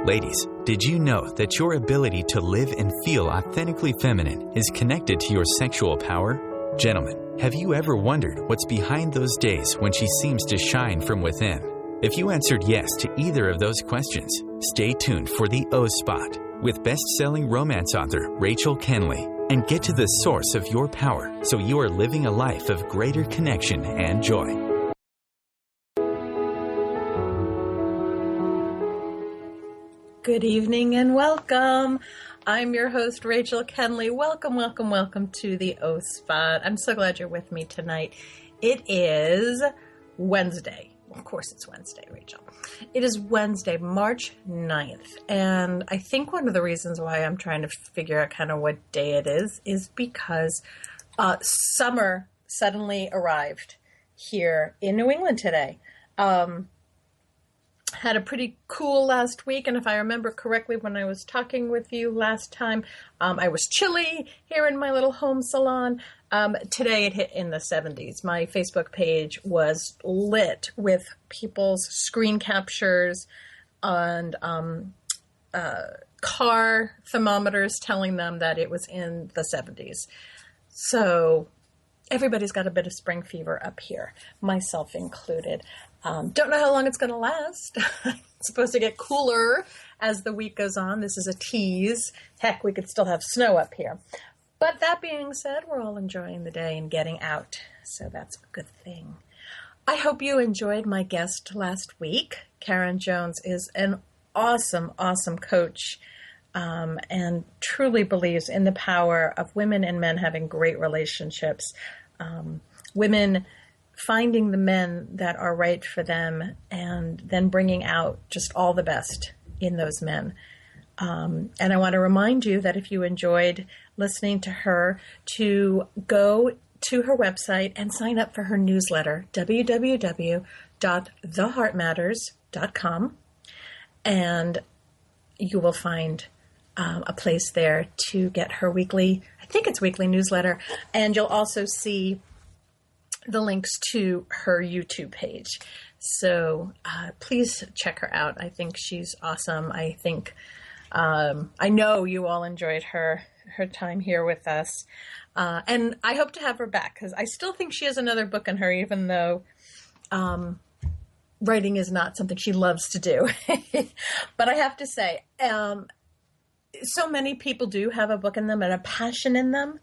Ladies, did you know that your ability to live and feel authentically feminine is connected to your sexual power? Gentlemen, have you ever wondered what's behind those days when she seems to shine from within? If you answered yes to either of those questions, stay tuned for the O Spot with best-selling romance author Rachel Kenley, and get to the source of your power so you are living a life of greater connection and joy. Good evening and welcome. I'm your host, Rachel Kenley. Welcome, welcome, welcome to the O Spot. I'm so glad you're with me tonight. It is Wednesday. Of course it's Wednesday, Rachel. It is Wednesday, March 9th. And I think one of the reasons why I'm trying to figure out kind of what day it is because summer suddenly arrived here in New England today. Had a pretty cool last week, and if I remember correctly when I was talking with you last time, I was chilly here in my little home salon. Today it hit in the 70s. My Facebook page was lit with people's screen captures and car thermometers telling them that it was in the 70s. So everybody's got a bit of spring fever up here, myself included. Don't know how long it's going to last. It's supposed to get cooler as the week goes on. This is a tease. Heck, we could still have snow up here. But that being said, we're all enjoying the day and getting out. So that's a good thing. I hope you enjoyed my guest last week. Karen Jones is an awesome, awesome coach and truly believes in the power of women and men having great relationships. Women finding the men that are right for them and then bringing out just all the best in those men. And I want to remind you that if you enjoyed listening to her, to go to her website and sign up for her newsletter, www.theheartmatters.com. And you will find a place there to get her weekly, I think it's weekly newsletter. And you'll also see the links to her YouTube page. So please check her out. I think she's awesome. I think, I know you all enjoyed her time here with us. And I hope to have her back because I still think she has another book in her, even though writing is not something she loves to do. But I have to say, so many people do have a book in them and a passion in them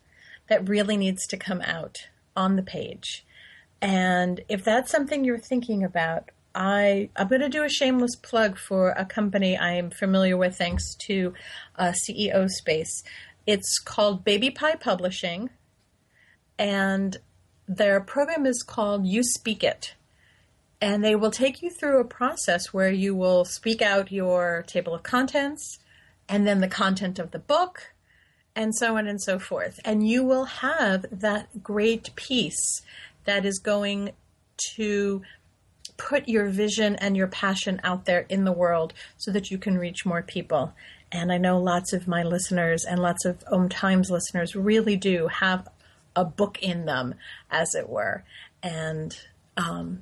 that really needs to come out on the page. And if that's something you're thinking about, I'm going to do a shameless plug for a company I am familiar with thanks to CEO Space. It's called Baby Pie Publishing, and their program is called You Speak It. And they will take you through a process where you will speak out your table of contents and then the content of the book and so on and so forth. And you will have that great piece that is going to put your vision and your passion out there in the world so that you can reach more people. And I know lots of my listeners and lots of OMTimes listeners really do have a book in them, as it were. And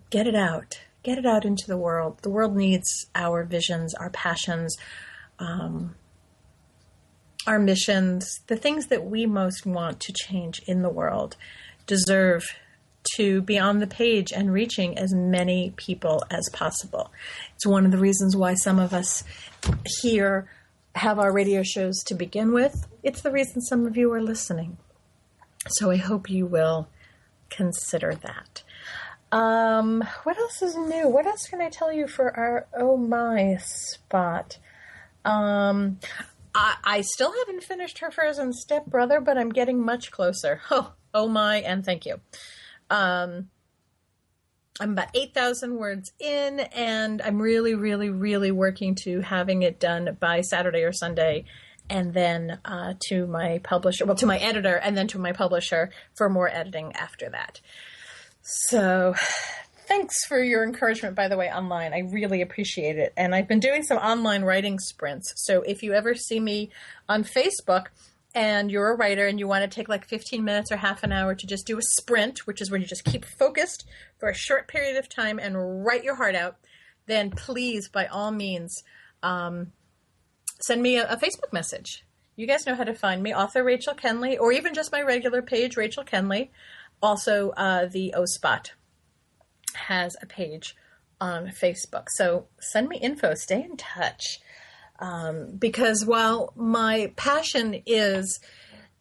get it out. Get it out into the world. The world needs our visions, our passions, our missions, the things that we most want to change in the world deserve to be on the page and reaching as many people as possible. It's one of the reasons why some of us here have our radio shows to begin with. It's the reason some of you are listening. So I hope you will consider that. What else is new? What else can I tell you for our Oh My spot? I still haven't finished Her Frozen Stepbrother, but I'm getting much closer. Oh my, and thank you. I'm about 8,000 words in, and I'm really, really, really working to having it done by Saturday or Sunday, and then to my publisher, well, to my editor, and then to my publisher for more editing after that. So thanks for your encouragement, by the way, online. I really appreciate it. And I've been doing some online writing sprints. So if you ever see me on Facebook, and you're a writer and you want to take like 15 minutes or half an hour to just do a sprint, which is where you just keep focused for a short period of time and write your heart out, then please, by all means, send me a Facebook message. You guys know how to find me, author Rachel Kenley, or even just my regular page, Rachel Kenley. Also, the O-Spot has a page on Facebook. So send me info, stay in touch. Because while my passion is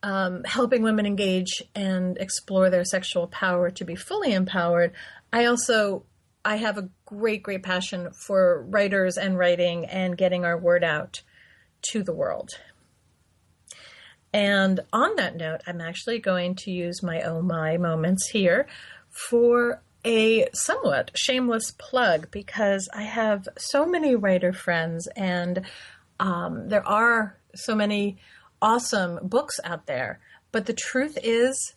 helping women engage and explore their sexual power to be fully empowered, I have a great, great passion for writers and writing and getting our word out to the world. And on that note, I'm actually going to use my oh my moments here for a somewhat shameless plug, because I have so many writer friends, and there are so many awesome books out there. But the truth is,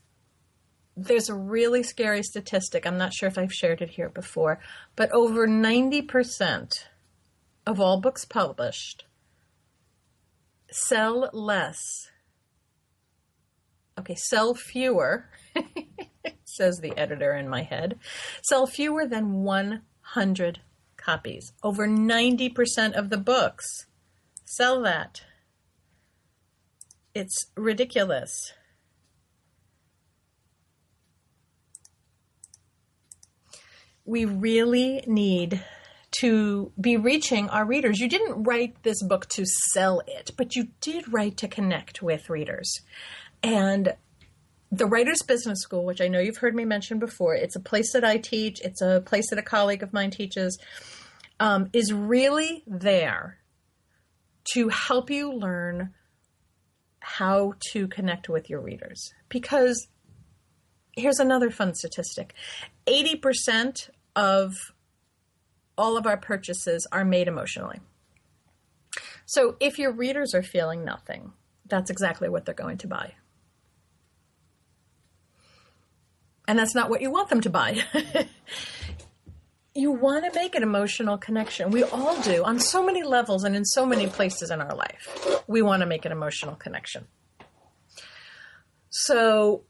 there's a really scary statistic. I'm not sure if I've shared it here before, but over 90% of all books published sell fewer, says the editor in my head, sell fewer than 100 copies. Over 90% of the books sell that. It's ridiculous. We really need to be reaching our readers. You didn't write this book to sell it, but you did write to connect with readers. And the Writers Business School, which I know you've heard me mention before, it's a place that I teach, it's a place that a colleague of mine teaches, is really there to help you learn how to connect with your readers. Because here's another fun statistic. 80% of all of our purchases are made emotionally. So if your readers are feeling nothing, that's exactly what they're going to buy. And that's not what you want them to buy. You want to make an emotional connection. We all do, on so many levels and in so many places in our life. We want to make an emotional connection. So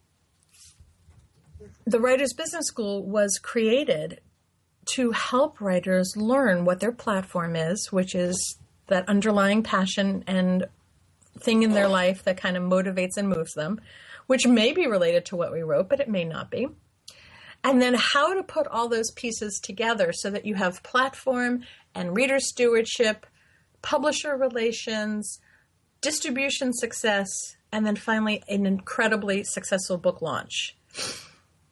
the Writers Business School was created to help writers learn what their platform is, which is that underlying passion and thing in their life that kind of motivates and moves them, which may be related to what we wrote, but it may not be. And then how to put all those pieces together so that you have platform and reader stewardship, publisher relations, distribution success, and then finally an incredibly successful book launch.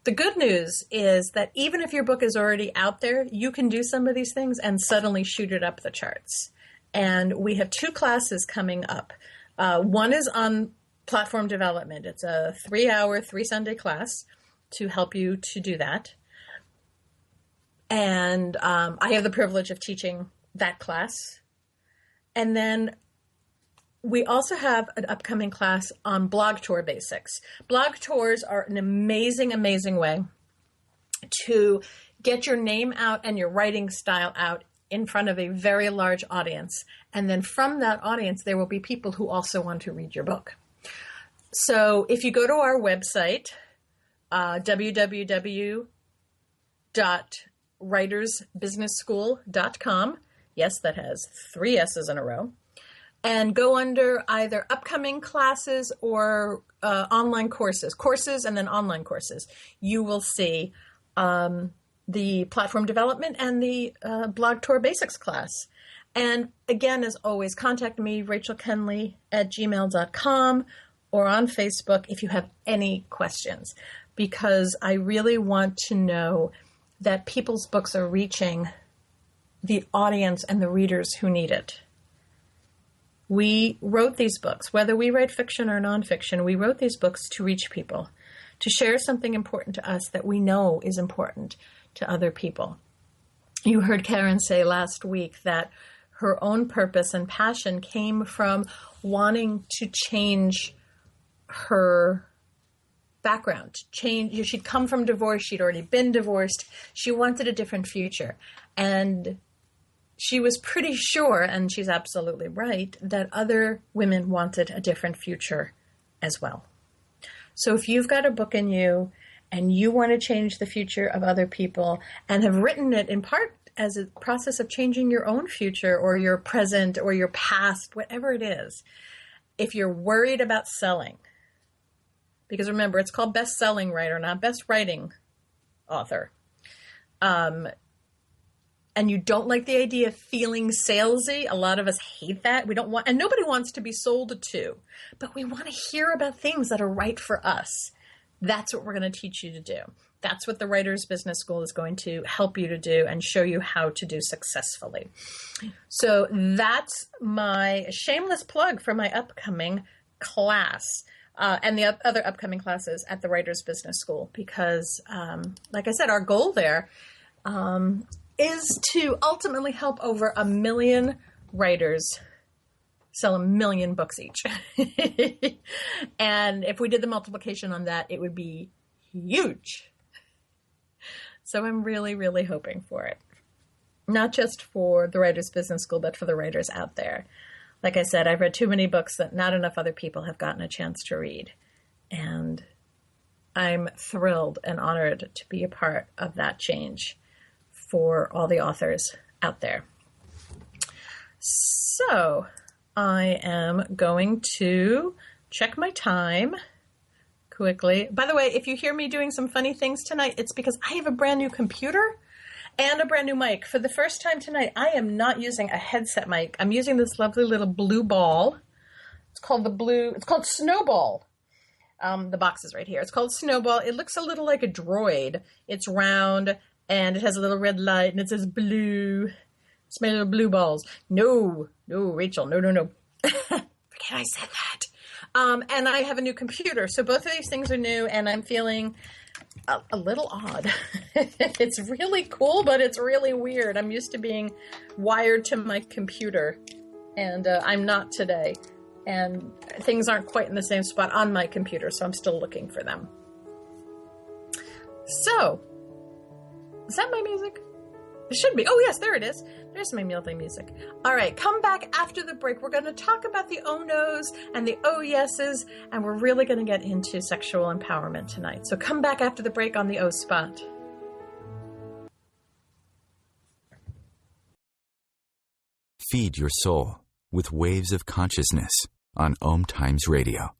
The good news is that even if your book is already out there, you can do some of these things and suddenly shoot it up the charts. And we have 2 classes coming up. One is on platform development. It's a 3-hour, 3-Sunday class to help you to do that. And I have the privilege of teaching that class. And then we also have an upcoming class on blog tour basics. Blog tours are an amazing, amazing way to get your name out and your writing style out in front of a very large audience. And then from that audience, there will be people who also want to read your book. So if you go to our website, www.writersbusinessschool.com, yes, that has 3 S's in a row, and go under either upcoming classes or online courses and then online courses. You will see the platform development and the blog tour basics class. And again, as always, contact me, rachelkenley@gmail.com, or on Facebook if you have any questions, because I really want to know that people's books are reaching the audience and the readers who need it. We wrote these books, whether we write fiction or nonfiction, we wrote these books to reach people, to share something important to us that we know is important to other people. You heard Karen say last week that her own purpose and passion came from wanting to change her background. She'd come from divorce. She'd already been divorced. She wanted a different future. And she was pretty sure, and she's absolutely right, that other women wanted a different future as well. So if you've got a book in you and you want to change the future of other people and have written it in part as a process of changing your own future or your present or your past, whatever it is. If you're worried about selling, because remember, it's called best-selling writer, not best writing author. And you don't like the idea of feeling salesy. A lot of us hate that. We don't want, and nobody wants to be sold to, but we want to hear about things that are right for us. That's what we're going to teach you to do. That's what the Writers Business School is going to help you to do and show you how to do successfully. So that's my shameless plug for my upcoming class. And the other upcoming classes at the Writers Business School, because, like I said, our goal there is to ultimately help over 1 million writers sell 1 million books each. And if we did the multiplication on that, it would be huge. So I'm really, really hoping for it. Not just for the Writers Business School, but for the writers out there. Like I said, I've read too many books that not enough other people have gotten a chance to read. And I'm thrilled and honored to be a part of that change for all the authors out there. So I am going to check my time quickly. By the way, if you hear me doing some funny things tonight, it's because I have a brand new computer and a brand new mic. For the first time tonight, I am not using a headset mic. I'm using this lovely little blue ball. It's called Snowball. The box is right here. It's called Snowball. It looks a little like a droid. It's round and it has a little red light and it says blue. It's made of blue balls. No, Rachel, no. Forget I said that. And I have a new computer. So both of these things are new and I'm feeling a little odd. It's really cool, but it's really weird. I'm used to being wired to my computer, and I'm not today. And things aren't quite in the same spot on my computer, so I'm still looking for them. So, is that my music? It should be. Oh, yes, there it is. There's my lovely music. All right, come back after the break. We're going to talk about the oh no's and the oh yeses, and we're really going to get into sexual empowerment tonight. So come back after the break on the O Spot. Feed your soul with waves of consciousness on OMTimes Radio.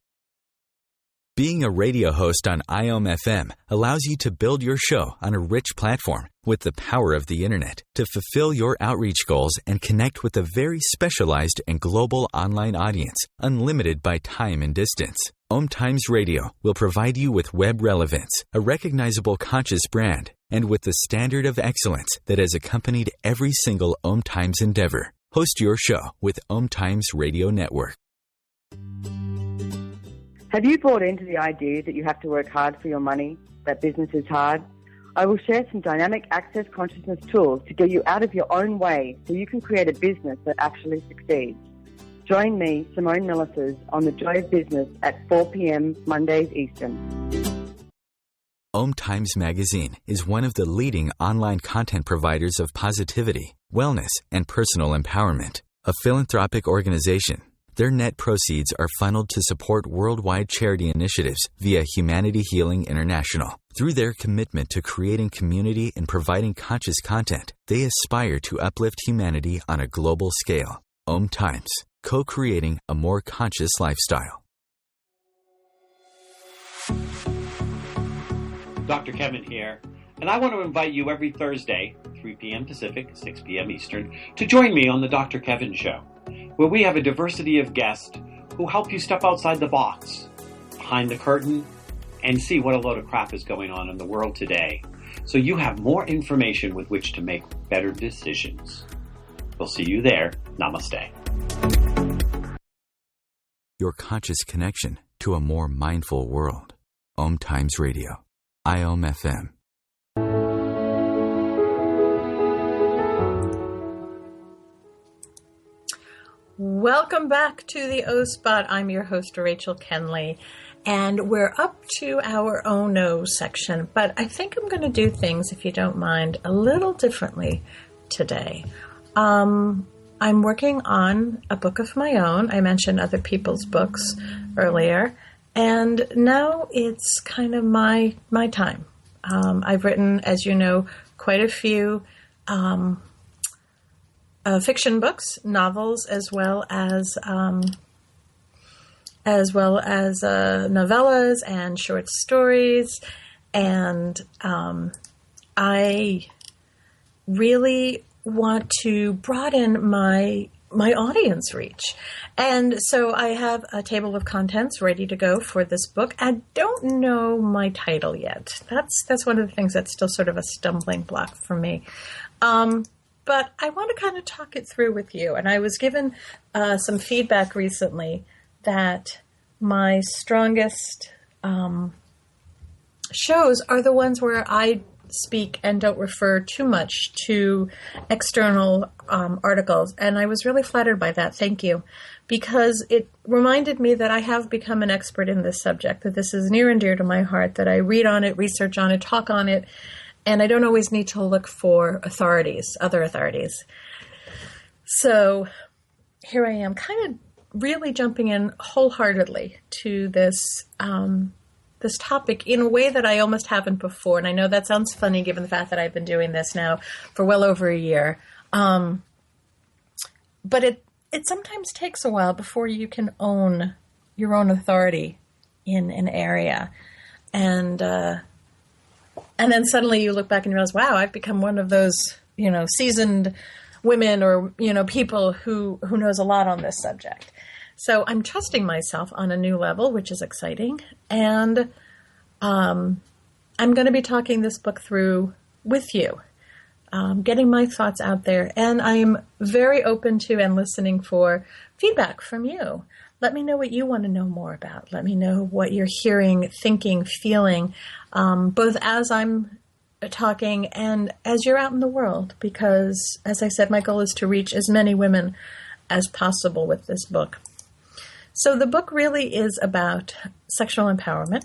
Being a radio host on IOM-FM allows you to build your show on a rich platform with the power of the internet to fulfill your outreach goals and connect with a very specialized and global online audience, unlimited by time and distance. OMTimes Radio will provide you with web relevance, a recognizable conscious brand, and with the standard of excellence that has accompanied every single OMTimes endeavor. Host your show with OMTimes Radio Network. Have you bought into the idea that you have to work hard for your money, that business is hard? I will share some dynamic access consciousness tools to get you out of your own way so you can create a business that actually succeeds. Join me, Simone Millisers, on The Joy of Business at 4 p.m. Mondays Eastern. OMTimes Magazine is one of the leading online content providers of positivity, wellness, and personal empowerment. A philanthropic organization, their net proceeds are funneled to support worldwide charity initiatives via Humanity Healing International. Through their commitment to creating community and providing conscious content, they aspire to uplift humanity on a global scale. OMTimes, co-creating a more conscious lifestyle. Dr. Kevin here, and I want to invite you every Thursday, 3 p.m. Pacific, 6 p.m. Eastern, to join me on the Dr. Kevin Show, where we have a diversity of guests who help you step outside the box, behind the curtain, and see what a load of crap is going on in the world today, so you have more information with which to make better decisions. We'll see you there. Namaste. Your conscious connection to a more mindful world. OMTimes Radio. IOM-FM. Welcome back to the O Spot. I'm your host, Rachel Kenley, and we're up to our Oh No section, but I think I'm going to do things, if you don't mind, a little differently today. I'm working on a book of my own. I mentioned other people's books earlier, and now it's kind of my time. I've written, as you know, quite a few fiction books, novels, as well as novellas and short stories. And I really want to broaden my audience reach. And so I have a table of contents ready to go for this book. I don't know my title yet. That's one of the things that's still sort of a stumbling block for me. But I want to kind of talk it through with you. And I was given some feedback recently that my strongest shows are the ones where I speak and don't refer too much to external articles. And I was really flattered by that. Thank you. Because it reminded me that I have become an expert in this subject, that this is near and dear to my heart, that I read on it, research on it, talk on it, and I don't always need to look for other authorities. So here I am, kind of really jumping in wholeheartedly to this topic in a way that I almost haven't before. And I know that sounds funny given the fact that I've been doing this now for well over a year. But it sometimes takes a while before you can own your own authority in an area. And then suddenly you look back and you realize, wow, I've become one of those, seasoned women or, people who knows a lot on this subject. So I'm trusting myself on a new level, which is exciting. And I'm going to be talking this book through with you, getting my thoughts out there. And I'm very open to and listening for feedback from you. Let me know what you want to know more about. Let me know what you're hearing, thinking, feeling, both as I'm talking and as you're out in the world. Because, as I said, my goal is to reach as many women as possible with this book. So the book really is about sexual empowerment,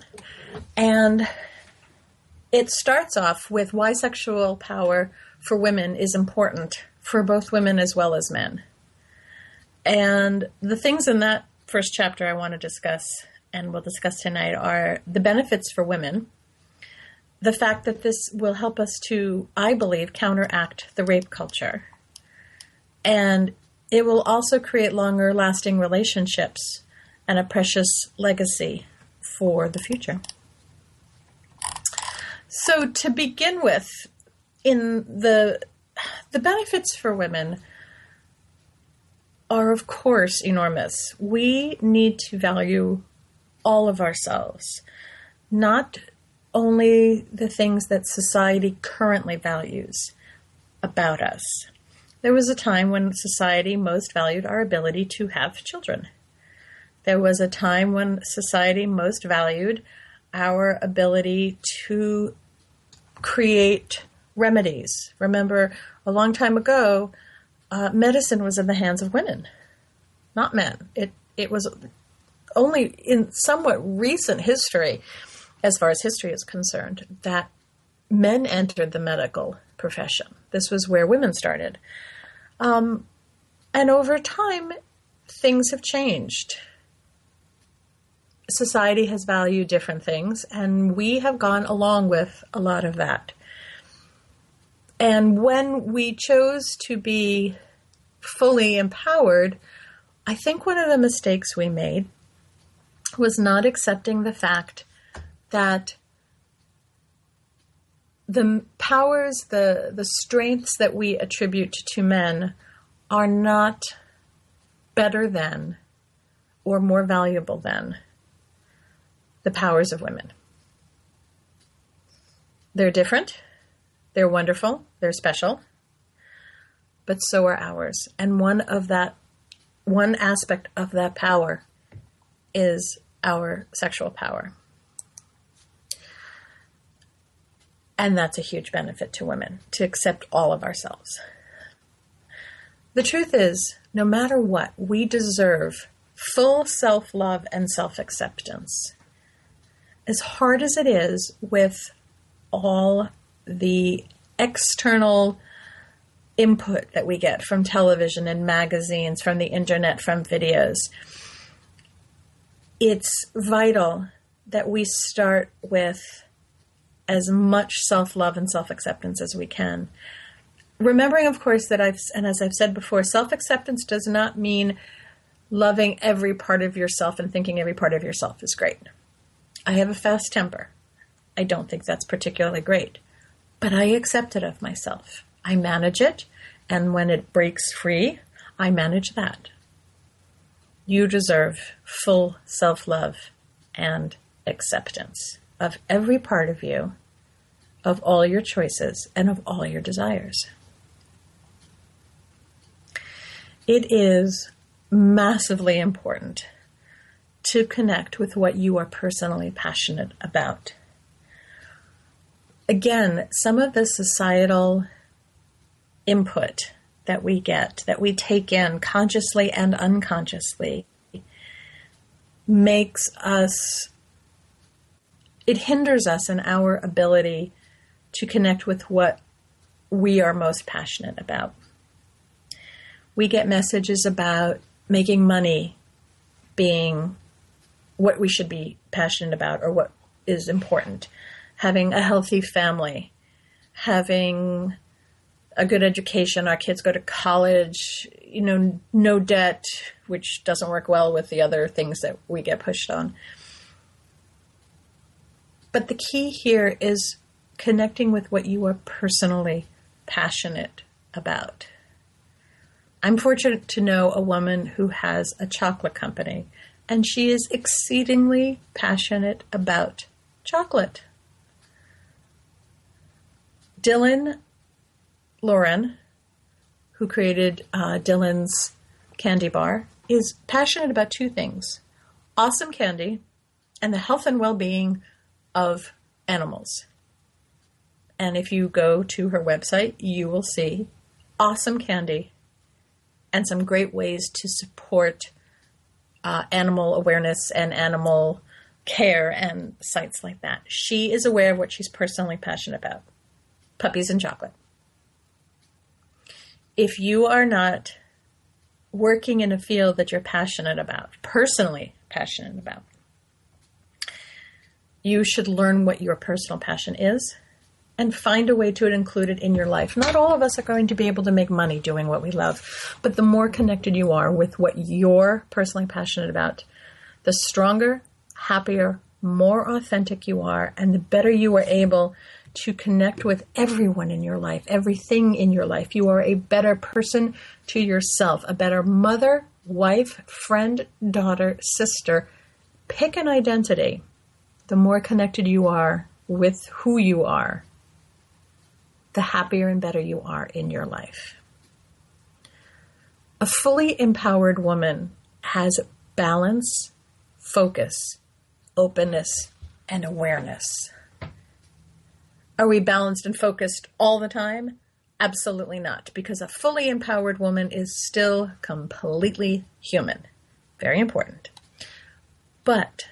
and it starts off with why sexual power for women is important for both women as well as men. And the things in that first chapter I want to discuss, and we'll discuss tonight, are the benefits for women, the fact that this will help us to, I believe, counteract the rape culture, and it will also create longer lasting relationships and a precious legacy for the future. So to begin with, in the benefits for women are, of course, enormous. We need to value all of ourselves, not only the things that society currently values about us. There was a time when society most valued our ability to have children. There was a time when society most valued our ability to create remedies. Remember, a long time ago, medicine was in the hands of women, not men. It was only in somewhat recent history, as far as history is concerned, that men entered the medical profession. This was where women started. And over time, things have changed. Society has valued different things, and we have gone along with a lot of that. And when we chose to be fully empowered, I think one of the mistakes we made was not accepting the fact that the powers, the strengths that we attribute to men are not better than or more valuable than the powers of women. They're different, they're wonderful, they're special, but so are ours. And one aspect of that power is our sexual power. And that's a huge benefit to women, to accept all of ourselves. The truth is, no matter what, we deserve full self-love and self-acceptance. As hard as it is with all the external input that we get from television and magazines, from the internet, from videos, it's vital that we start with as much self-love and self-acceptance as we can. remembering, of course, that as I've said before, self-acceptance does not mean loving every part of yourself and thinking every part of yourself is great. I have a fast temper. I don't think that's particularly great, but I accept it of myself. I manage it, and when it breaks free, I manage that. You deserve full self-love and acceptance of every part of you, of all your choices, and of all your desires. It is massively important to connect with what you are personally passionate about. Again, some of the societal input that we get, that we take in consciously and unconsciously, it hinders us in our ability to connect with what we are most passionate about. We get messages about making money being what we should be passionate about or what is important. Having a healthy family, having a good education, our kids go to college, no debt, which doesn't work well with the other things that we get pushed on. But the key here is connecting with what you are personally passionate about. I'm fortunate to know a woman who has a chocolate company, and she is exceedingly passionate about chocolate. Dylan Lauren, who created Dylan's Candy Bar, is passionate about two things: awesome candy and the health and well-being of animals. And if you go to her website, you will see awesome candy and some great ways to support animal awareness and animal care and sites like that. She is aware of what she's personally passionate about: puppies and chocolate. If you are not working in a field that you're passionate about, personally passionate about, you should learn what your personal passion is and find a way to include it in your life. Not all of us are going to be able to make money doing what we love, but the more connected you are with what you're personally passionate about, the stronger, happier, more authentic you are, and the better you are able to connect with everyone in your life, everything in your life. You are a better person to yourself, a better mother, wife, friend, daughter, sister. Pick an identity. The more connected you are with who you are, the happier and better you are in your life. A fully empowered woman has balance, focus, openness, and awareness. Are we balanced and focused all the time? Absolutely not, because a fully empowered woman is still completely human. Very important. But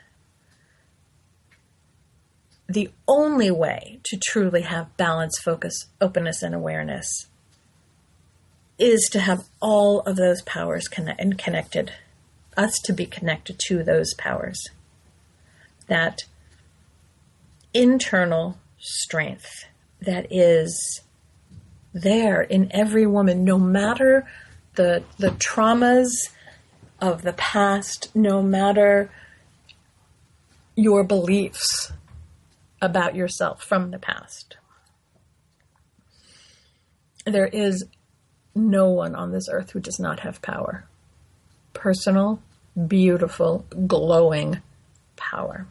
the only way to truly have balance, focus, openness, and awareness is to have all of those powers connected, us to be connected to those powers. That internal strength that is there in every woman, no matter the traumas of the past, no matter your beliefs about yourself from the past. There is no one on this earth who does not have power. Personal, beautiful, glowing power.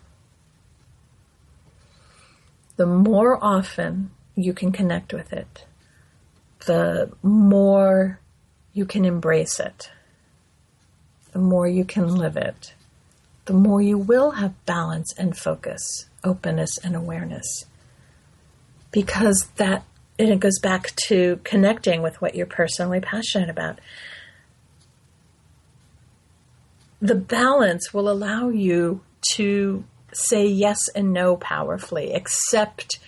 The more often you can connect with it, the more you can embrace it, the more you can live it, the more you will have balance and focus, openness and awareness. Because and it goes back to connecting with what you're personally passionate about. The balance will allow you to say yes and no powerfully, accept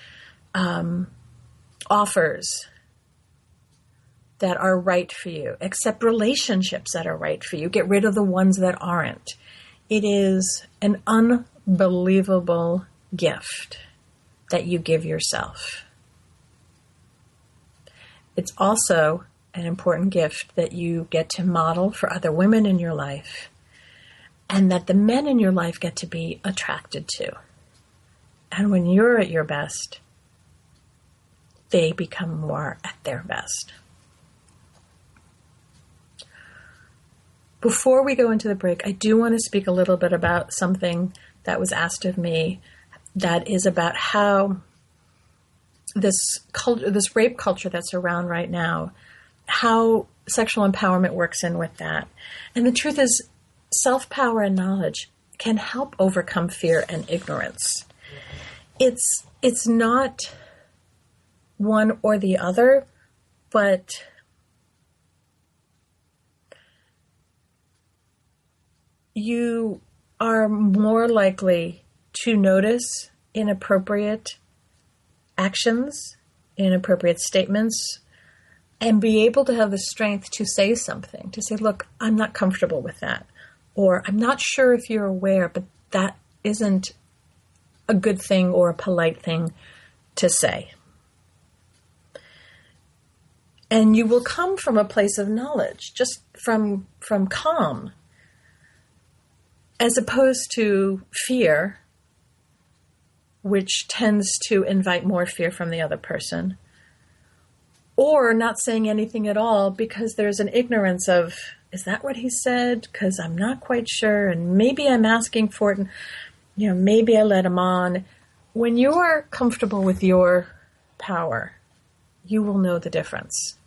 offers that are right for you, accept relationships that are right for you, get rid of the ones that aren't. It is an unbelievable gift that you give yourself. it's also an important gift that you get to model for other women in your life, and that the men in your life get to be attracted to. And when you're at your best, they become more at their best. Before we go into the break, I do want to speak a little bit about something that was asked of me, that is about how this rape culture that's around right now, how sexual empowerment works in with that. And the truth is, self-power and knowledge can help overcome fear and ignorance. It's not one or the other, but you are more likely to notice inappropriate actions, inappropriate statements, and be able to have the strength to say something, to say, look, I'm not comfortable with that. Or I'm not sure if you're aware, but that isn't a good thing or a polite thing to say. And you will come from a place of knowledge, just from calm, as opposed to fear, which tends to invite more fear from the other person, or not saying anything at all because there's an ignorance of, is that what he said? Because I'm not quite sure, and maybe I'm asking for it, and maybe I let him on. When you're comfortable with your power, you will know the difference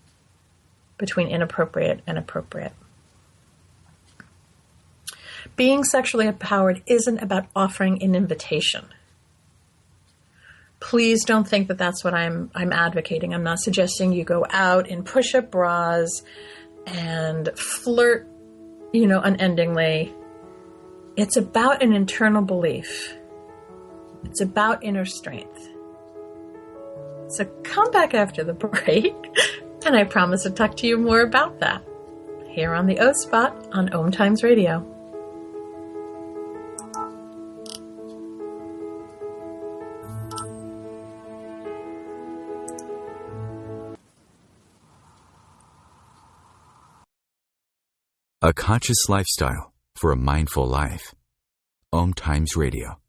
between inappropriate and appropriate. Being sexually empowered isn't about offering an invitation. Please don't think that that's what I'm advocating. I'm not suggesting you go out in push-up bras and flirt, unendingly. It's about an internal belief. It's about inner strength. So come back after the break, and I promise to talk to you more about that here on the O Spot on OMTimes Radio. A conscious lifestyle for a mindful life. OMTimes Radio.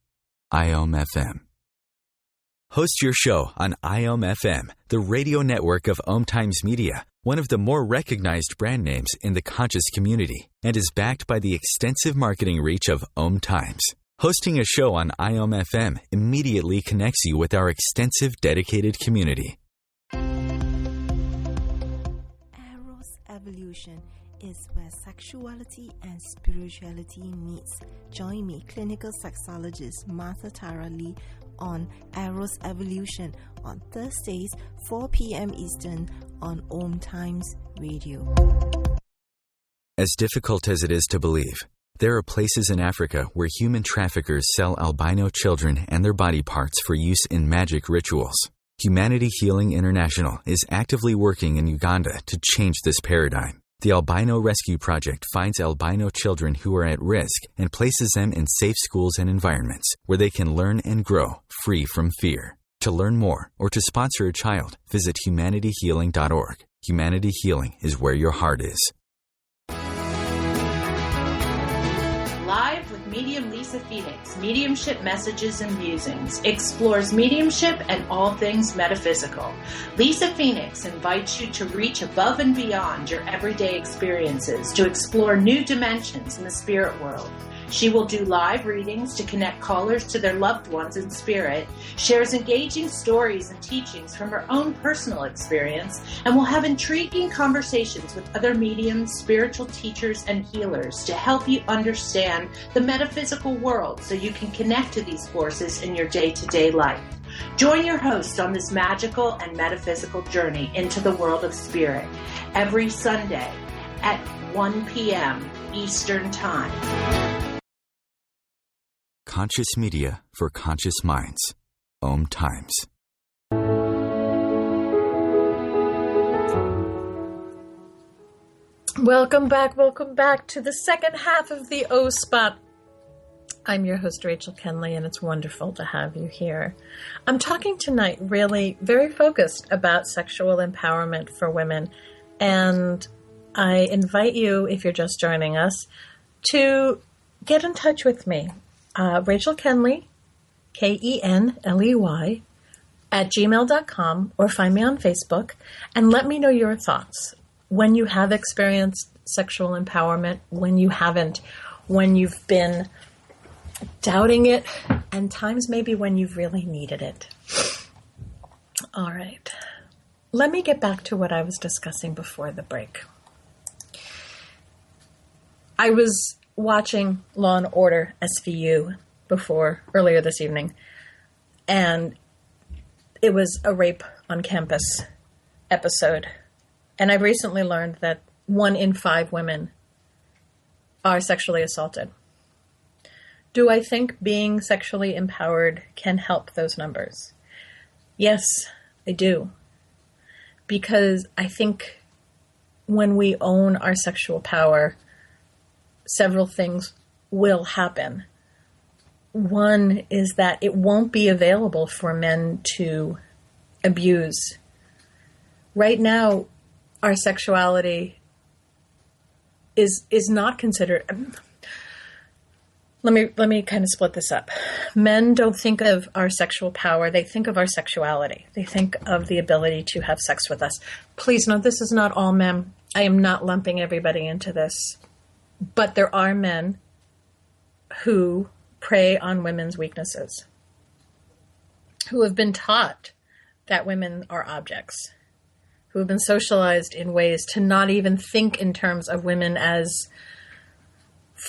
IOM FM. Host your show on IOM FM, the radio network of OMTimes Media, one of the more recognized brand names in the conscious community, and is backed by the extensive marketing reach of OMTimes. Hosting a show on IOM FM immediately connects you with our extensive dedicated community. Eros Evolution is where sexuality and spirituality meets. Join me, clinical sexologist Martha Tara Lee, on Eros Evolution on Thursdays, 4 p.m. Eastern on OMTimes Radio. As difficult as it is to believe, there are places in Africa where human traffickers sell albino children and their body parts for use in magic rituals. Humanity Healing International is actively working in Uganda to change this paradigm. The Albino Rescue Project finds albino children who are at risk and places them in safe schools and environments where they can learn and grow free from fear. To learn more or to sponsor a child, visit humanityhealing.org. Humanity Healing is where your heart is. Live with medium Lisa Phoenix, Mediumship Messages and Musings, explores mediumship and all things metaphysical. Lisa Phoenix invites you to reach above and beyond your everyday experiences, to explore new dimensions in the spirit world. She will do live readings to connect callers to their loved ones in spirit, shares engaging stories and teachings from her own personal experience, and will have intriguing conversations with other mediums, spiritual teachers, and healers to help you understand the metaphysical world so you can connect to these forces in your day-to-day life. Join your host on this magical and metaphysical journey into the world of spirit every Sunday at 1 p.m. Eastern Time. Conscious media for conscious minds. OMTimes. Welcome back to the second half of the O Spot. I'm your host, Rachel Kenley, and it's wonderful to have you here. I'm talking tonight really very focused about sexual empowerment for women, and I invite you, if you're just joining us, to get in touch with me. Rachel Kenley, Kenley, at gmail.com, or find me on Facebook, and let me know your thoughts. When you have experienced sexual empowerment, when you haven't, when you've been doubting it, and times maybe when you've really needed it. All right. Let me get back to what I was discussing before the break. I was watching Law & Order SVU earlier this evening, and it was a rape on campus episode. And I've recently learned that 1 in 5 women are sexually assaulted. Do I think being sexually empowered can help those numbers? Yes, I do. Because I think when we own our sexual power, several things will happen. One is that it won't be available for men to abuse. Right now, our sexuality is not considered. Let me kind of split this up. Men don't think of our sexual power. They think of our sexuality. They think of the ability to have sex with us. Please note, this is not all men. I am not lumping everybody into this. But there are men who prey on women's weaknesses, who have been taught that women are objects, who have been socialized in ways to not even think in terms of women as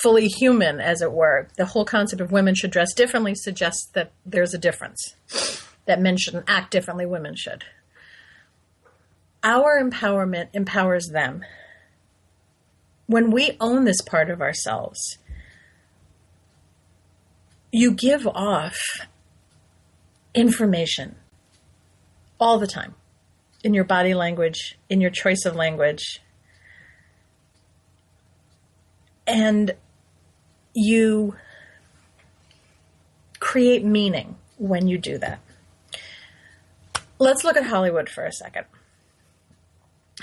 fully human, as it were. The whole concept of women should dress differently suggests that there's a difference, that men shouldn't act differently, women should. Our empowerment empowers them. When we own this part of ourselves, you give off information all the time, in your body language, in your choice of language. And you create meaning when you do that. Let's look at Hollywood for a second.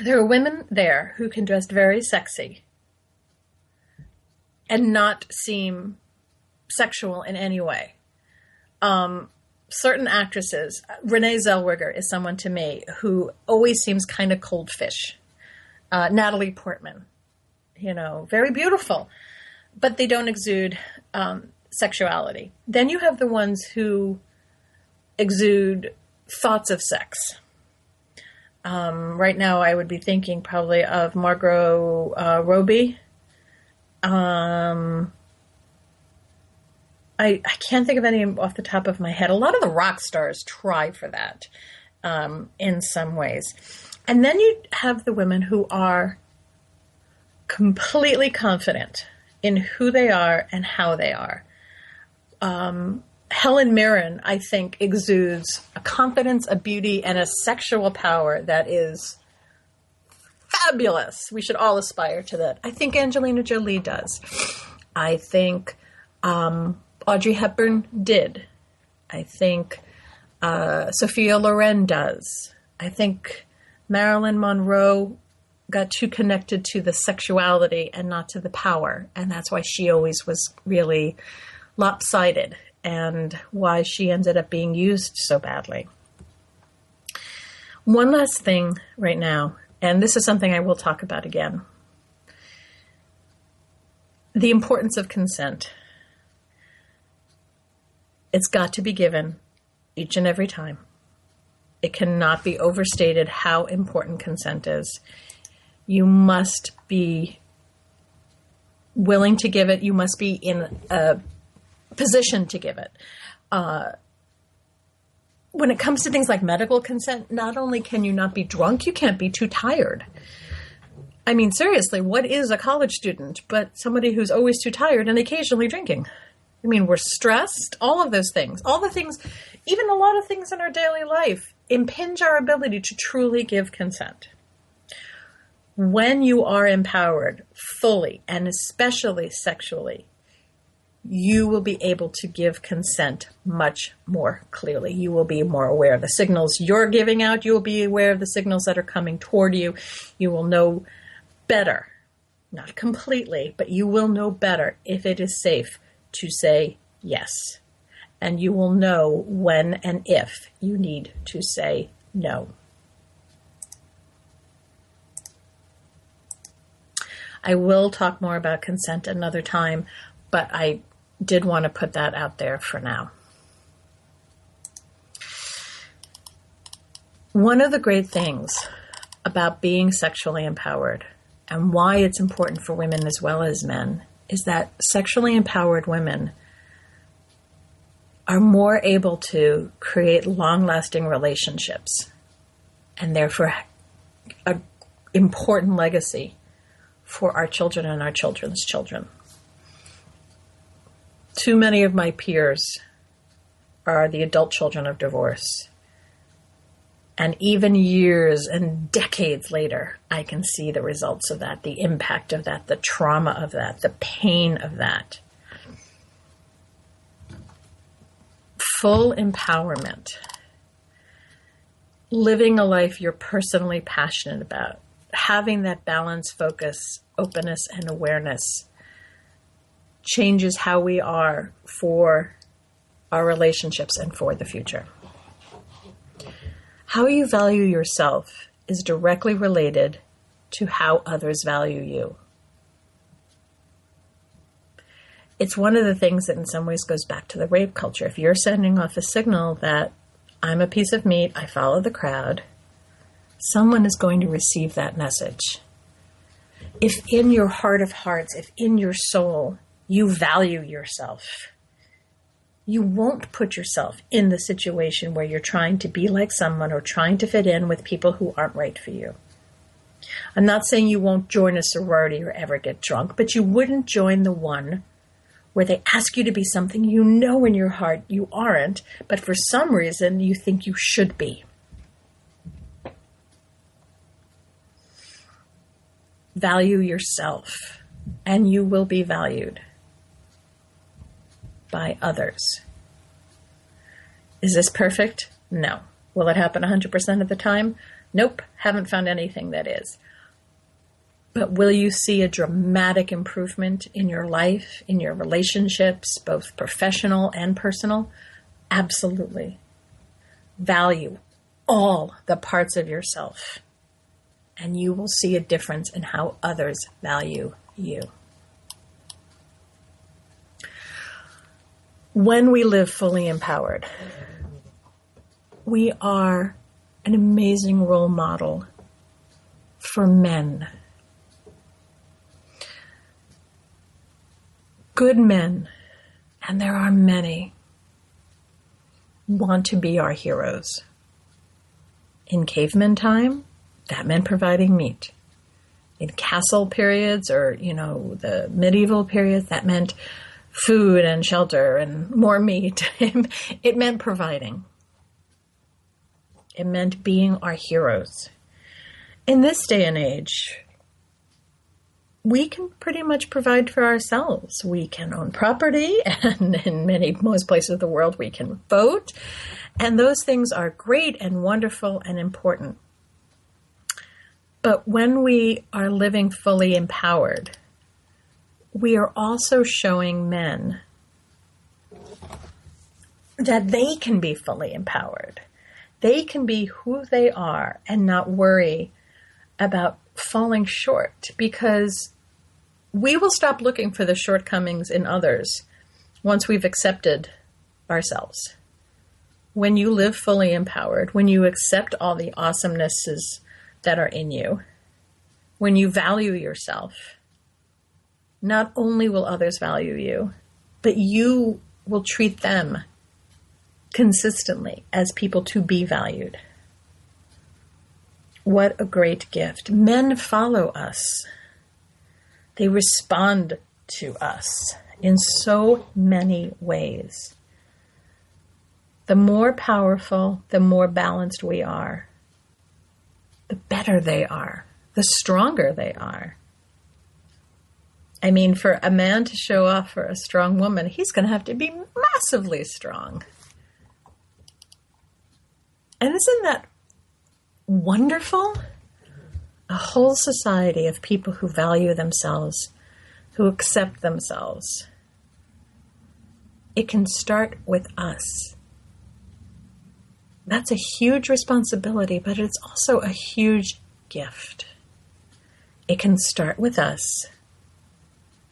There are women there who can dress very sexy and not seem sexual in any way. Certain actresses, Renee Zellweger is someone to me who always seems kind of cold fish. Natalie Portman, very beautiful, but they don't exude sexuality. Then you have the ones who exude thoughts of sex. Right now I would be thinking probably of Margot Robbie. I can't think of any off the top of my head. A lot of the rock stars try for that in some ways. And then you have the women who are completely confident in who they are and how they are. Helen Mirren, I think, exudes a confidence, a beauty, and a sexual power that is fabulous. We should all aspire to that. I think Angelina Jolie does. I think Audrey Hepburn did. I think Sophia Loren does. I think Marilyn Monroe got too connected to the sexuality and not to the power. And that's why she always was really lopsided and why she ended up being used so badly. One last thing right now, and this is something I will talk about again. The importance of consent. It's got to be given each and every time. It cannot be overstated how important consent is. You must be willing to give it. You must be in a position to give it. When it comes to things like medical consent, not only can you not be drunk, you can't be too tired. I mean, seriously, what is a college student but somebody who's always too tired and occasionally drinking? I mean, we're stressed, all of those things, all the things, even a lot of things in our daily life impinge our ability to truly give consent. When you are empowered fully, and especially sexually, you will be able to give consent much more clearly. You will be more aware of the signals you're giving out. You will be aware of the signals that are coming toward you. You will know better, not completely, but you will know better if it is safe to say yes. And you will know when and if you need to say no. I will talk more about consent another time, but I did want to put that out there for now. One of the great things about being sexually empowered and why it's important for women as well as men is that sexually empowered women are more able to create long-lasting relationships and therefore an important legacy for our children and our children's children. Too many of my peers are the adult children of divorce. And even years and decades later, I can see the results of that, the impact of that, the trauma of that, the pain of that. Full empowerment, living a life you're personally passionate about, having that balance, focus, openness, and awareness changes how we are for our relationships and for the future. How you value yourself is directly related to how others value you. It's one of the things that in some ways goes back to the rape culture. If you're sending off a signal that I'm a piece of meat, I follow the crowd, someone is going to receive that message. If in your heart of hearts, if in your soul, you value yourself, you won't put yourself in the situation where you're trying to be like someone or trying to fit in with people who aren't right for you. I'm not saying you won't join a sorority or ever get drunk, but you wouldn't join the one where they ask you to be something you know in your heart you aren't, but for some reason you think you should be. Value yourself, and you will be valued by others. Is this perfect? No. Will it happen 100% of the time? Nope. Haven't found anything that is. But will you see a dramatic improvement in your life, in your relationships, both professional and personal? Absolutely. Value all the parts of yourself, and you will see a difference in how others value you. When we live fully empowered, we are an amazing role model for men. Good men, and there are many, want to be our heroes. In caveman time, that meant providing meat. In castle periods or, the medieval periods, that meant food and shelter and more meat. It meant providing. It meant being our heroes. In this day and age, we can pretty much provide for ourselves. We can own property, and in most places of the world, we can vote. And those things are great and wonderful and important. But when we are living fully empowered, we are also showing men that they can be fully empowered. They can be who they are and not worry about falling short, because we will stop looking for the shortcomings in others once we've accepted ourselves. When you live fully empowered, when you accept all the awesomenesses that are in you, when you value yourself, not only will others value you, but you will treat them consistently as people to be valued. What a great gift. Men follow us. They respond to us in so many ways. The more powerful, the more balanced we are, the better they are, the stronger they are. I mean, for a man to show off for a strong woman, he's going to have to be massively strong. And isn't that wonderful? A whole society of people who value themselves, who accept themselves. It can start with us. That's a huge responsibility, but it's also a huge gift. It can start with us,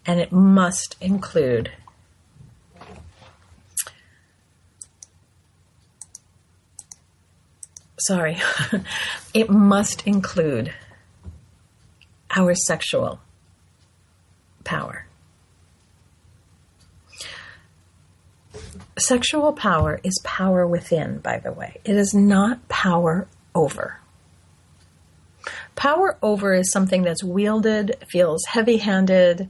and it must include it must include our sexual power. Sexual power is power within, by the way. It is not power over. Power over is something that's wielded, feels heavy-handed,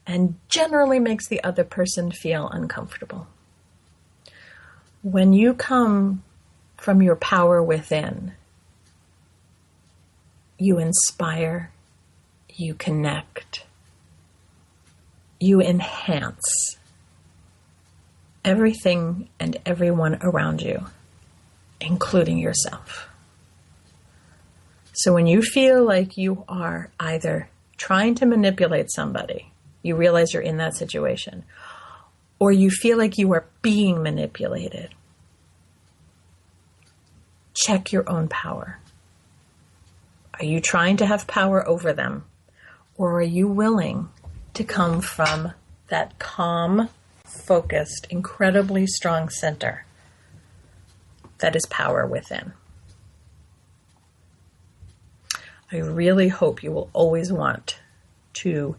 and generally makes the other person feel uncomfortable. When you come from your power within, you inspire, you connect, you enhance everything and everyone around you, including yourself. So when you feel like you are either trying to manipulate somebody, you realize you're in that situation, or you feel like you are being manipulated, check your own power. Are you trying to have power over them? Or are you willing to come from that calm, focused, incredibly strong center that is power within? I really hope you will always want to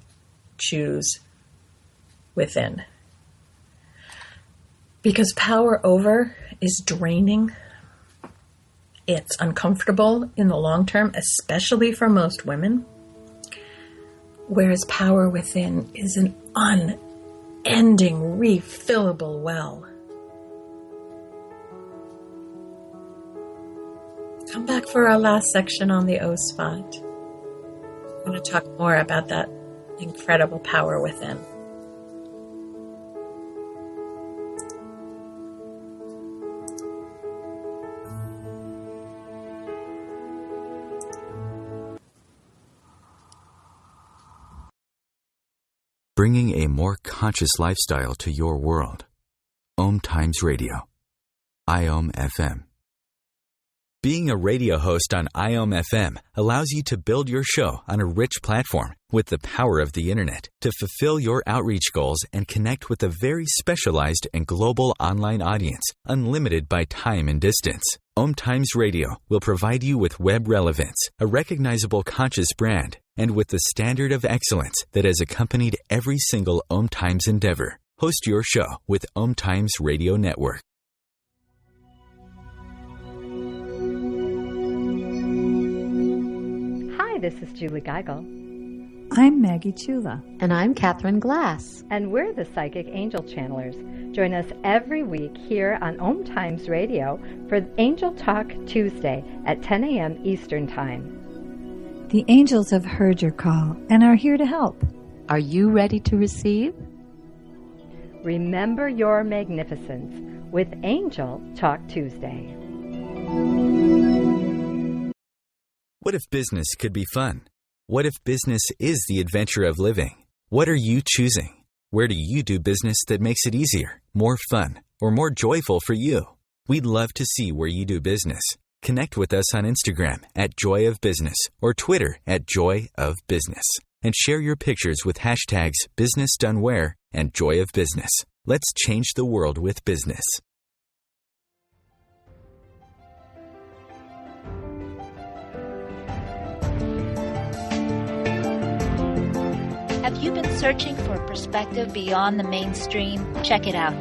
choose within. Because power over is draining. It's uncomfortable in the long term, especially for most women. Whereas power within is an unending, refillable well. Come back for our last section on the O spot. I'm going to talk more about that incredible power within. Bringing a more conscious lifestyle to your world. OMTimes Radio. IOM FM. Being a radio host on IOM FM allows you to build your show on a rich platform with the power of the internet to fulfill your outreach goals and connect with a very specialized and global online audience, unlimited by time and distance. OMTimes Radio will provide you with web relevance, a recognizable conscious brand, and with the standard of excellence that has accompanied every single OMTimes endeavor. Host your show with OMTimes Radio Network. Hi, this is Julie Geigel. I'm Maggie Chula. And I'm Catherine Glass. And we're the Psychic Angel Channelers. Join us every week here on OMTimes Radio for Angel Talk Tuesday at 10 a.m. Eastern Time. The angels have heard your call and are here to help. Are you ready to receive? Remember your magnificence with Angel Talk Tuesday. What if business could be fun? What if business is the adventure of living? What are you choosing? Where do you do business that makes it easier, more fun, or more joyful for you? We'd love to see where you do business. Connect with us on Instagram at Joy of Business or Twitter at Joy of Business. And share your pictures with hashtags BusinessDoneWhere and Joy of Business. Let's change the world with business. Have you been searching for a perspective beyond the mainstream? Check it out.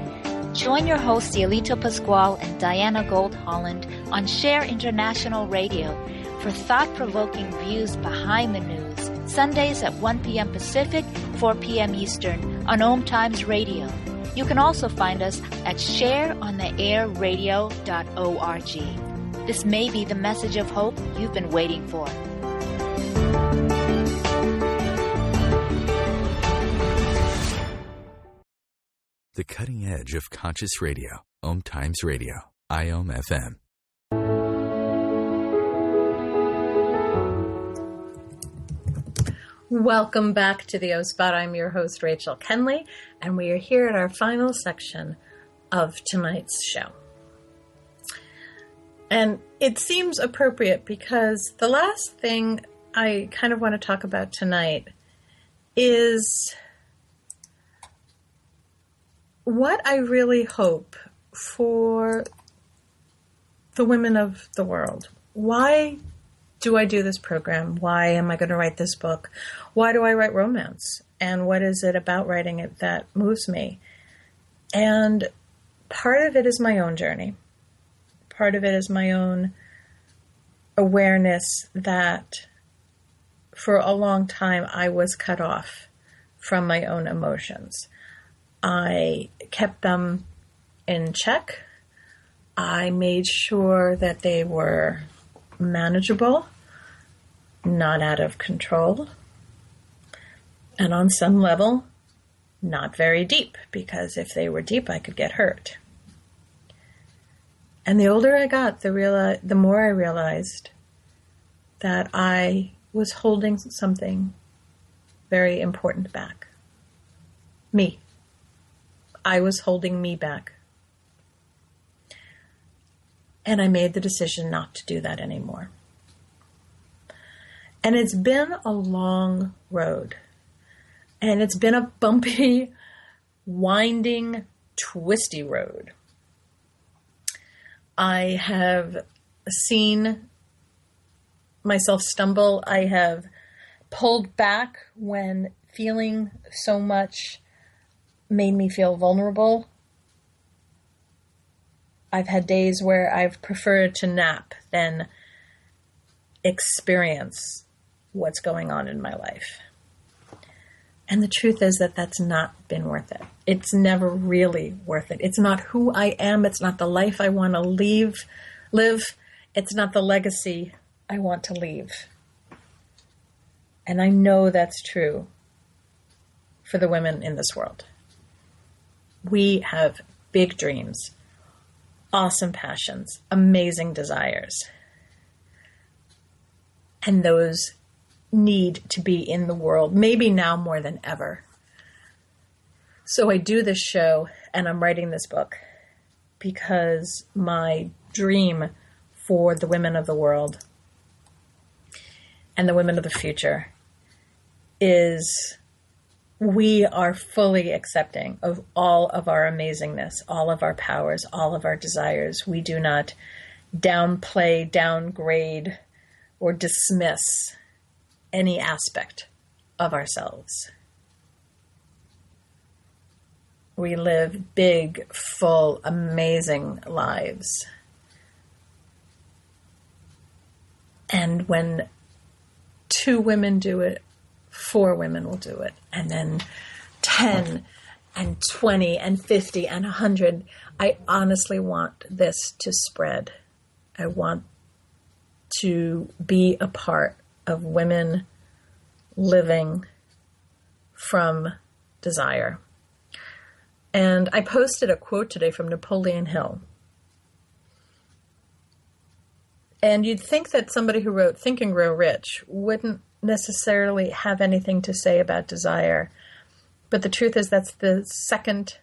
Join your hosts Cielito Pascual and Diana Gold Holland on Share International Radio for thought-provoking views behind the news, Sundays at 1 p.m. Pacific, 4 p.m. Eastern on OMTimes Radio. You can also find us at shareontheairradio.org. This may be the message of hope you've been waiting for. the cutting edge of conscious radio. OMTimes Radio, IOM FM. Welcome back to the O Spot. I'm your host, Rachel Kenley, and we are here at our final section of tonight's show. And it seems appropriate because the last thing I kind of want to talk about tonight is what I really hope for the women of the world. Why do I do this program? Why am I going to write this book? Why do I write romance? And what is it about writing it that moves me? And part of it is my own journey. Part of it is my own awareness that for a long time I was cut off from my own emotions. I kept them in check. I made sure that they were manageable, not out of control, and on some level, not very deep, because if they were deep, I could get hurt. And the older I got, the more I realized that I was holding something very important back. Me. I was holding me back. And I made the decision not to do that anymore. And it's been a long road. And it's been a bumpy, winding, twisty road. I have seen myself stumble. I have pulled back when feeling so much made me feel vulnerable. I've had days where I've preferred to nap than experience what's going on in my life. And the truth is that that's not been worth it. It's never really worth it. It's not who I am. It's not the life I want to live. It's not the legacy I want to leave. And I know that's true for the women in this world. We have big dreams, awesome passions, amazing desires. And those need to be in the world, maybe now more than ever. So I do this show and I'm writing this book because my dream for the women of the world and the women of the future is we are fully accepting of all of our amazingness, all of our powers, all of our desires. We do not downplay, downgrade, or dismiss any aspect of ourselves. We live big, full, amazing lives. And when 2 women do it, 4 women will do it. And then 10 and 20 and 50 and 100. I honestly want this to spread. I want to be a part of women living from desire. And I posted a quote today from Napoleon Hill. And you'd think that somebody who wrote Think and Grow Rich wouldn't necessarily have anything to say about desire. But the truth is that's the second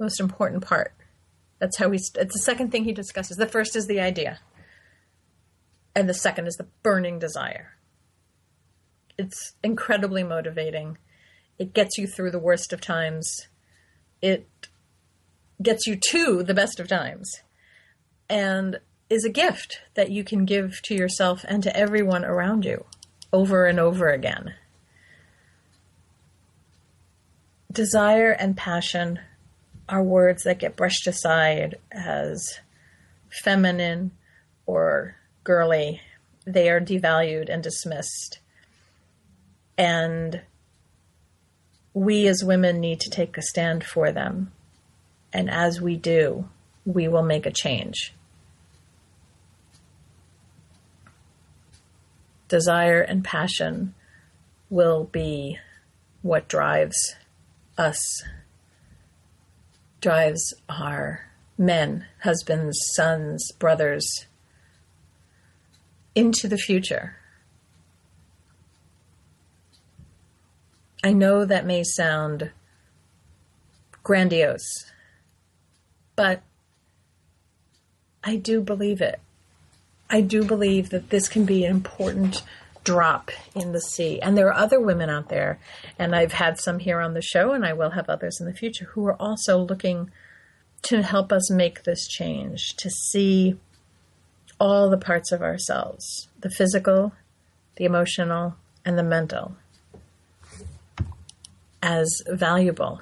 most important part. It's the second thing he discusses. The first is the idea. And the second is the burning desire. It's incredibly motivating. It gets you through the worst of times. It gets you to the best of times. And is a gift that you can give to yourself and to everyone around you over and over again. Desire and passion are words that get brushed aside as feminine or girly. They are devalued and dismissed. And we as women need to take a stand for them. And as we do, we will make a change. Desire and passion will be what drives us drives our men, husbands, sons, brothers into the future. I know that may sound grandiose, but I do believe it. I do believe that this can be an important drop in the sea. And there are other women out there, and I've had some here on the show, and I will have others in the future, who are also looking to help us make this change, to see all the parts of ourselves, the physical, the emotional, and the mental, as valuable.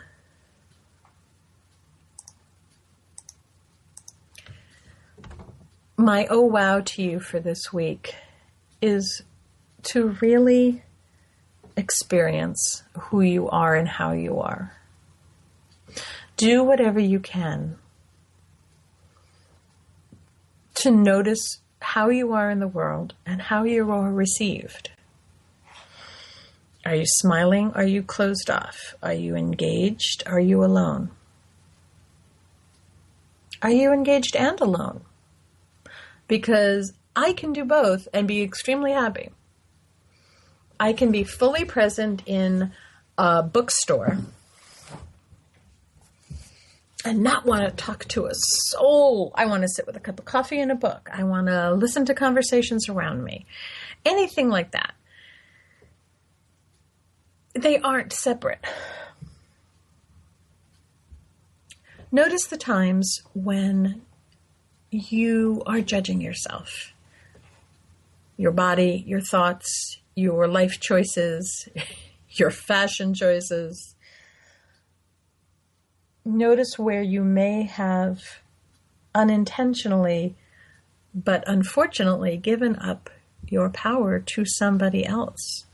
My oh wow to you for this week is to really experience who you are and how you are. Do whatever you can to notice how you are in the world and how you are received. Are you smiling? Are you closed off? Are you engaged? Are you alone? Are you engaged and alone? Because I can do both and be extremely happy. I can be fully present in a bookstore and not want to talk to a soul. I want to sit with a cup of coffee and a book. I want to listen to conversations around me. Anything like that. They aren't separate. Notice the times when you are judging yourself, your body, your thoughts, your life choices, your fashion choices. Notice where you may have unintentionally, but unfortunately, given up your power to somebody else,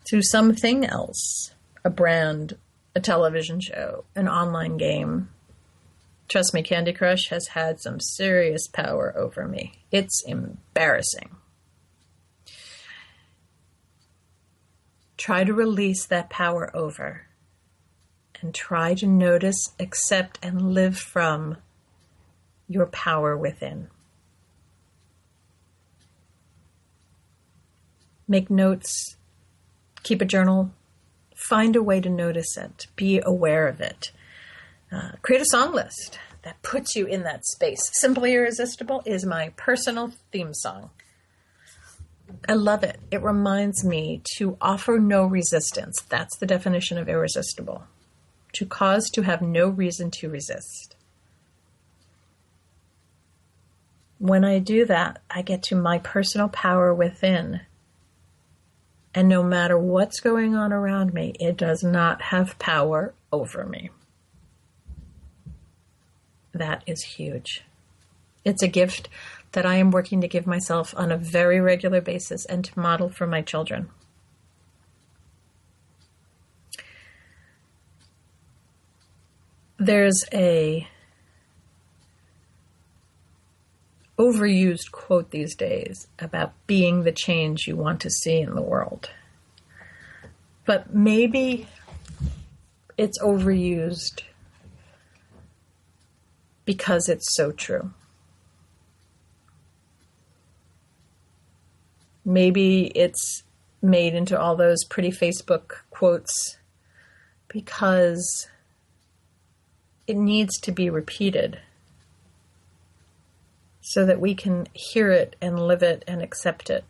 to something else, a brand, a television show, an online game. Trust me, Candy Crush has had some serious power over me. It's embarrassing. Try to release that power over and try to notice, accept, and live from your power within. Make notes, keep a journal, find a way to notice it, be aware of it. Create a song list that puts you in that space. Simply Irresistible is my personal theme song. I love it. It reminds me to offer no resistance. That's the definition of irresistible. To cause to have no reason to resist. When I do that, I get to my personal power within. And no matter what's going on around me, it does not have power over me. That is huge. It's a gift that I am working to give myself on a very regular basis and to model for my children. There's a overused quote these days about being the change you want to see in the world. But maybe it's overused because it's so true. Maybe it's made into all those pretty Facebook quotes because it needs to be repeated so that we can hear it and live it and accept it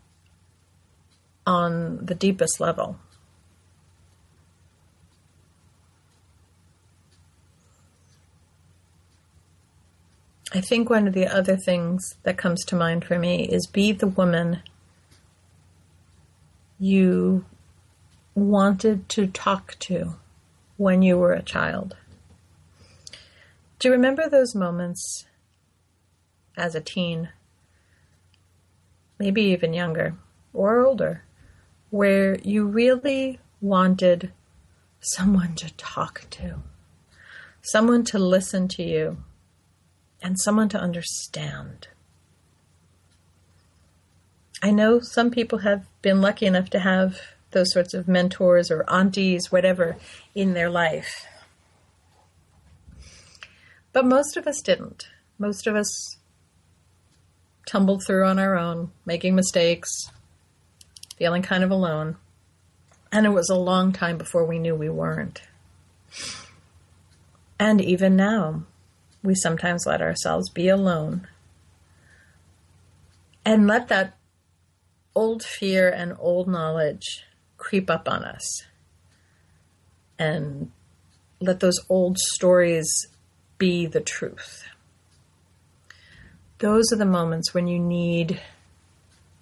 on the deepest level. I think one of the other things that comes to mind for me is be the woman you wanted to talk to when you were a child. Do you remember those moments as a teen, maybe even younger or older, where you really wanted someone to talk to, someone to listen to you, and someone to understand? I know some people have been lucky enough to have those sorts of mentors or aunties, whatever, in their life. But most of us didn't. Most of us tumbled through on our own, making mistakes, feeling kind of alone. And it was a long time before we knew we weren't. And even now, we sometimes let ourselves be alone and let that old fear and old knowledge creep up on us, and let those old stories be the truth. Those are the moments when you need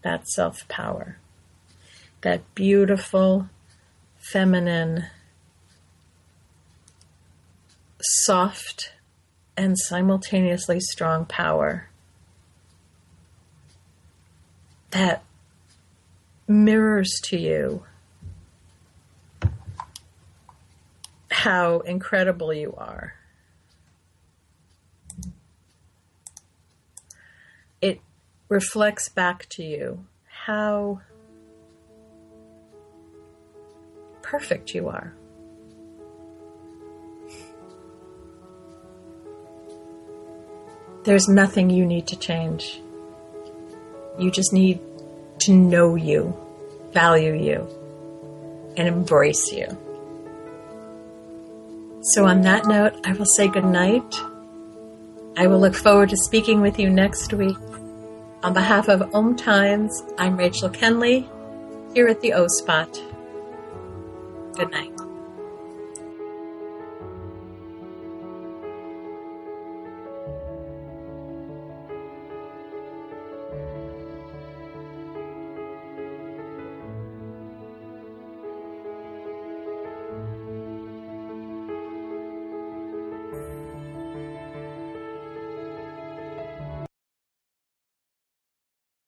that self-power, that beautiful, feminine, soft, and simultaneously strong power that mirrors to you how incredible you are. It reflects back to you how perfect you are. There's nothing you need to change. You just need to know you, value you, and embrace you. So on that note, I will say good night. I will look forward to speaking with you next week. On behalf of OMTimes, I'm Rachel Kenley, here at the O Spot. Good night.